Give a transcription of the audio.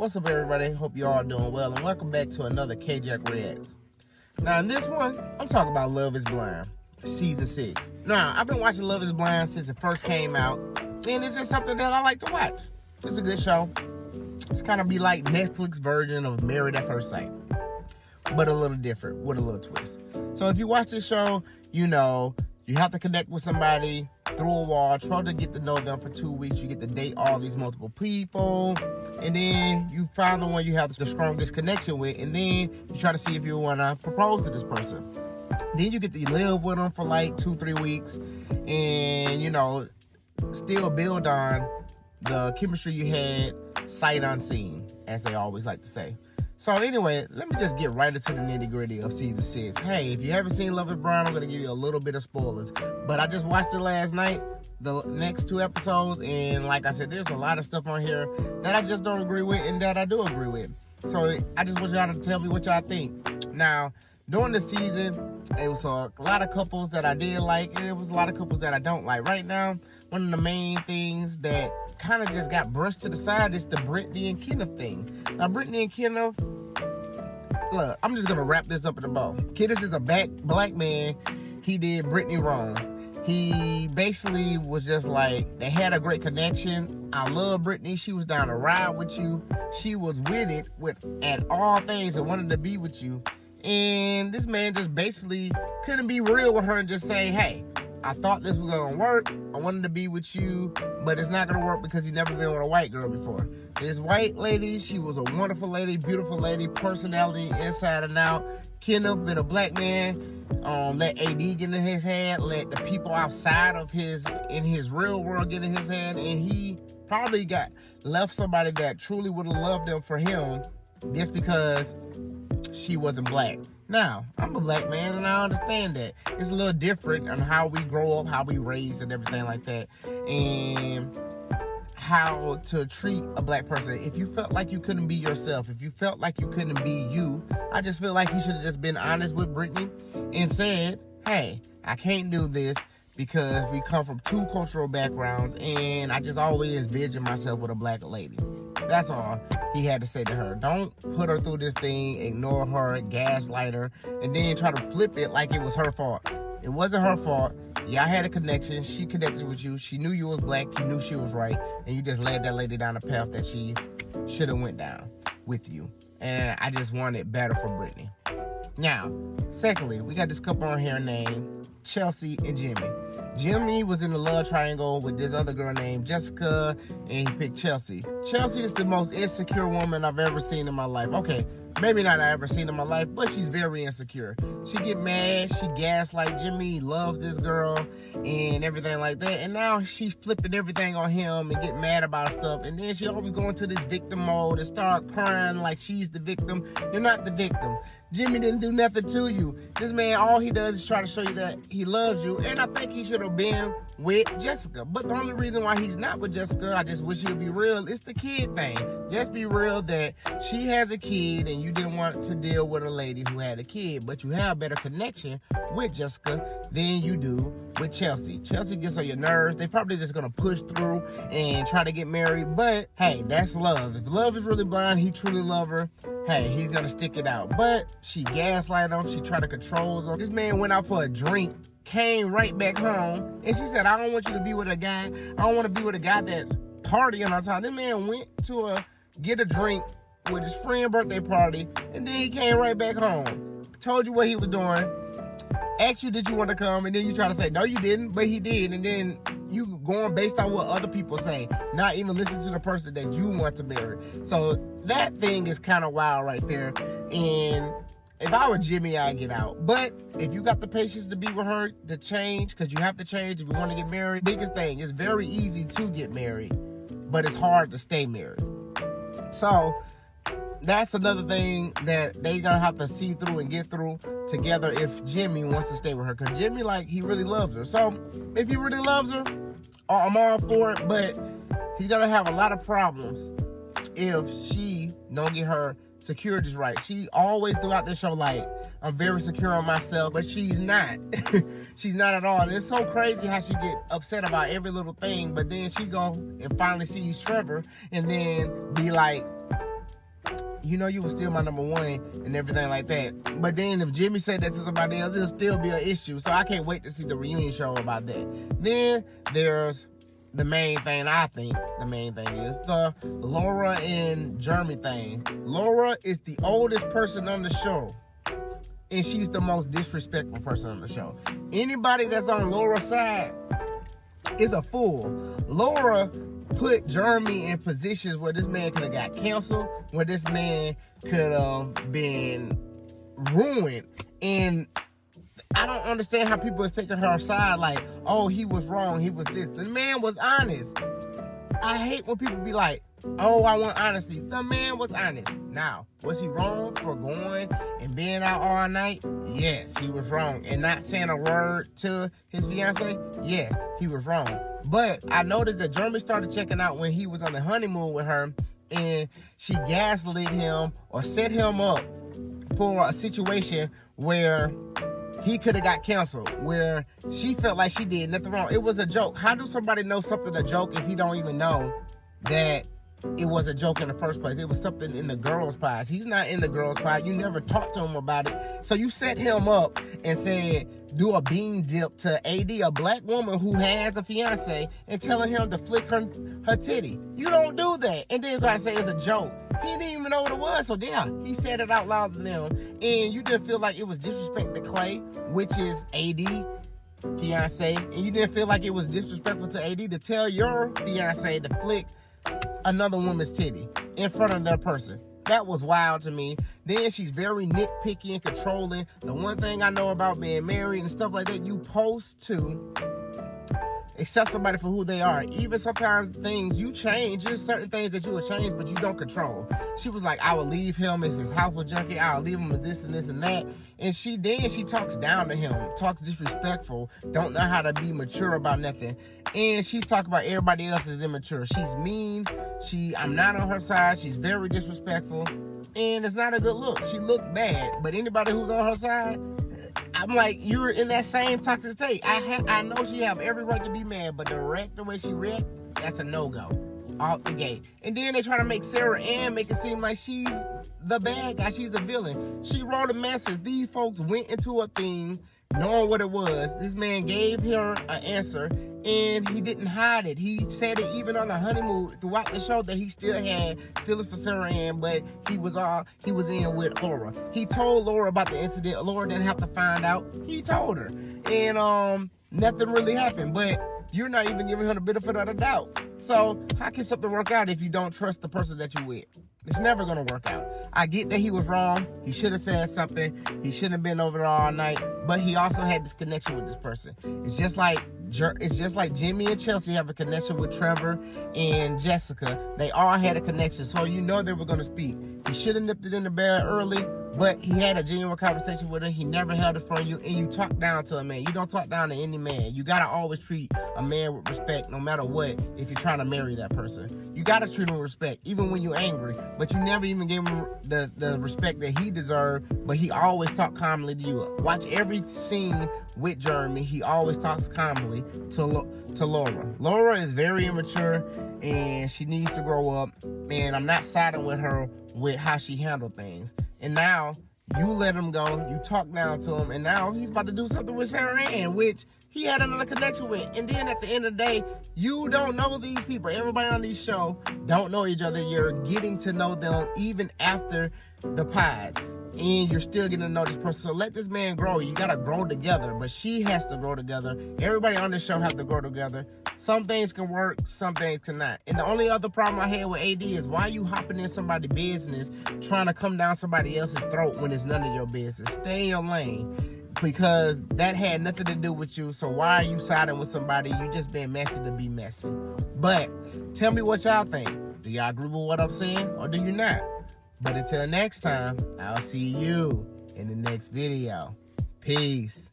What's up, everybody? Hope you all doing well, and welcome back to another K-Jack Reacts. Now, in this one, I'm talking about Love is Blind, Season 6. Now, I've been watching Love is Blind since it first came out, and it's just something that I like to watch. It's a good show. It's kind of be like Netflix version of Married at First Sight, but a little different, with a little twist. So if you watch this show, you know you have to connect with somebody through a wall, try to get to know them for 2 weeks. You get to date all these multiple people, and then you find the one you have the strongest connection with, and then you try to see if you want to propose to this person. Then you get to live with them for like 2-3 weeks, and you know, still build on the chemistry you had sight unseen, as they always like to say. So anyway, let me just get right into the nitty-gritty of Season 6. Hey, if you haven't seen Love is Blind, I'm going to give you a little bit of spoilers. But I just watched it last night, the next 2 episodes, and like I said, there's a lot of stuff on here that I just don't agree with and that I do agree with. So I just want y'all to tell me what y'all think. Now, during the season, it was a lot of couples that I did like, and it was a lot of couples that I don't like. Right now, one of the main things that kind of just got brushed to the side is the Brittany and Kenneth thing. Now, Brittany and Kenneth, look, I'm just gonna wrap this up in a bow. Kenneth is a black man. He did Brittany wrong. He basically was just like, they had a great connection. I love Brittany. She was down to ride with you. She was with it at all things and wanted to be with you. And this man just basically couldn't be real with her and just say, hey, I thought this was gonna work. I wanted to be with you, but it's not gonna work because he's never been with a white girl before. This white lady, she was a wonderful lady, beautiful lady, personality inside and out. Kenneth been a black man, let AD get in his head, let the people outside of his real world get in his head, and he probably left somebody that truly would have loved him for him just because she wasn't black. Now, I'm a black man and I understand that. It's a little different on how we grow up, how we raise and everything like that. And how to treat a black person. If you felt like you couldn't be yourself, if you felt like you couldn't be you, I just feel like he should have just been honest with Brittany and said, hey, I can't do this because we come from 2 cultural backgrounds and I just always envision myself with a black lady. That's all he had to say to her. Don't put her through this thing, ignore her, gaslight her, and then try to flip it like it was her fault. It wasn't her fault. Y'all had a connection. She connected with you. She knew you was black. You knew she was right. And you just led that lady down the path that she should have went down with you. And I just wanted better for Brittany. Now, secondly, we got this couple on here named Chelsea and Jimmy. Jimmy was in the love triangle with this other girl named Jessica, and he picked Chelsea. Chelsea is the most insecure woman I've ever seen in my life. Okay, maybe not I ever seen in my life, but she's very insecure. She get mad, she gaslight Jimmy, loves this girl, and everything like that. And now she's flipping everything on him and getting mad about stuff. And then she always go into this victim mode and start crying like she's the victim. You're not the victim. Jimmy didn't do nothing to you. This man, all he does is try to show you that he loves you. And I think he should have been with Jessica. But the only reason why he's not with Jessica, I just wish he'd be real, it's the kid thing. Just be real that she has a kid and you didn't want to deal with a lady who had a kid, but you have a better connection with Jessica than you do with Chelsea. Chelsea gets on your nerves. They probably just gonna push through and try to get married, but hey, that's love. If love is really blind, he truly love her, hey, he's gonna stick it out. But she gaslight him, she tried to control him. This man went out for a drink, came right back home, and she said, I don't want you to be with a guy, I don't want to be with a guy that's partying all the time. This man went to get a drink with his friend's birthday party, and then he came right back home. Told you what he was doing, asked you did you want to come, and then you try to say no you didn't, but he did, and then you going based on what other people say, not even listen to the person that you want to marry. So that thing is kind of wild right there. And if I were Jimmy, I'd get out. But if you got the patience to be with her, to change, because you have to change if you want to get married. Biggest thing, it's very easy to get married, but it's hard to stay married. So that's another thing that they gonna have to see through and get through together if Jimmy wants to stay with her. Because Jimmy, like, he really loves her. So if he really loves her, I'm all for it. But he's gonna have a lot of problems if she don't get her security's right. She always throughout the show like, I'm very secure on myself, but she's not. She's not at all. And it's so crazy how she get upset about every little thing, but then she go and finally sees Trevor and then be like, you know you were still my number one and everything like that. But then if Jimmy said that to somebody else, it'll still be an issue. So I can't wait to see the reunion show about that. Then there's the main thing. I think the main thing is the Laura and Jeremy thing. Laura is the oldest person on the show, and she's the most disrespectful person on the show. Anybody that's on Laura's side is a fool. Laura put Jeremy in positions where this man could have got canceled, where this man could have been ruined. And I don't understand how people is taking her side like, oh, he was wrong, he was this. The man was honest. I hate when people be like, oh, I want honesty. The man was honest. Now, was he wrong for going and being out all night? Yes, he was wrong. And not saying a word to his fiance? Yes, he was wrong. But I noticed that Jeremy started checking out when he was on the honeymoon with her, and she gaslit him or set him up for a situation where he could have got canceled, where she felt like she did nothing wrong. It was a joke. How do somebody know something a joke if he don't even know that it was a joke in the first place? It was something in the girls' pies. He's not in the girls' pie. You never talked to him about it. So you set him up and said, do a bean dip to AD, a black woman who has a fiance, and telling him to flick her titty. You don't do that. And then I say it's a joke. He didn't even know what it was. So yeah, he said it out loud to them. And you didn't feel like it was disrespect to Clay, which is AD fiance. And you didn't feel like it was disrespectful to AD to tell your fiance to flick another woman's titty in front of that person. That was wild to me. Then she's very nitpicky and controlling. The one thing I know about being married and stuff like that, you supposed to accept somebody for who they are. Even sometimes things you change. There's certain things that you will change, but you don't control. She was like, I will leave him as his household junkie. I'll leave him with this and this and that. And she talks down to him, talks disrespectful, don't know how to be mature about nothing. And she's talking about everybody else is immature. She's mean. I'm not on her side. She's very disrespectful. And it's not a good look. She looked bad. But anybody who's on her side, I'm like, you're in that same toxic state. I know she have every right to be mad, but the way she react, that's a no-go. Off the gate. And then they try to make Sarah Ann make it seem like she's the bad guy. She's the villain. She wrote a message. These folks went into a thing knowing what it was. This man gave her an answer, and he didn't hide it. He said it even on the honeymoon throughout the show that he still had feelings for Sarah Ann, but he was in with Laura. He told Laura about the incident. Laura didn't have to find out. He told her. And nothing really happened, but you're not even giving her the benefit of the doubt. So how can something work out if you don't trust the person that you're with? It's never going to work out. I get that he was wrong. He should have said something. He shouldn't have been over there all night. But he also had this connection with this person. It's just like Jimmy and Chelsea have a connection with Trevor and Jessica. They all had a connection. So you know they were going to speak. He should have nipped it in the bud early, but he had a genuine conversation with her. He never held it from you, and you talk down to a man. You don't talk down to any man. You got to always treat a man with respect no matter what if you're trying to marry that person. You got to treat him with respect, even when you're angry. But you never even gave him the respect that he deserved, but he always talked calmly to you. Watch every scene with Jeremy. He always talks calmly to Laura. Laura is very immature, and she needs to grow up, and I'm not siding with her with how she handled things. And now you let him go, you talk down to him, and now he's about to do something with Sarah Ann, which he had another connection with. And then at the end of the day, you don't know these people. Everybody on these shows don't know each other. You're getting to know them even after the pies, and you're still getting to know this person. So let this man grow. You gotta grow together, but she has to grow together. Everybody on this show have to grow together. Some things can work, some things cannot. And the only other problem I had with AD is why you hopping in somebody's business, trying to come down somebody else's throat when it's none of your business. Stay in your lane, because that had nothing to do with you. So why are you siding with somebody? You just being messy to be messy. But tell me what y'all think. Do y'all agree with what I'm saying, or do you not? But until next time, I'll see you in the next video. Peace.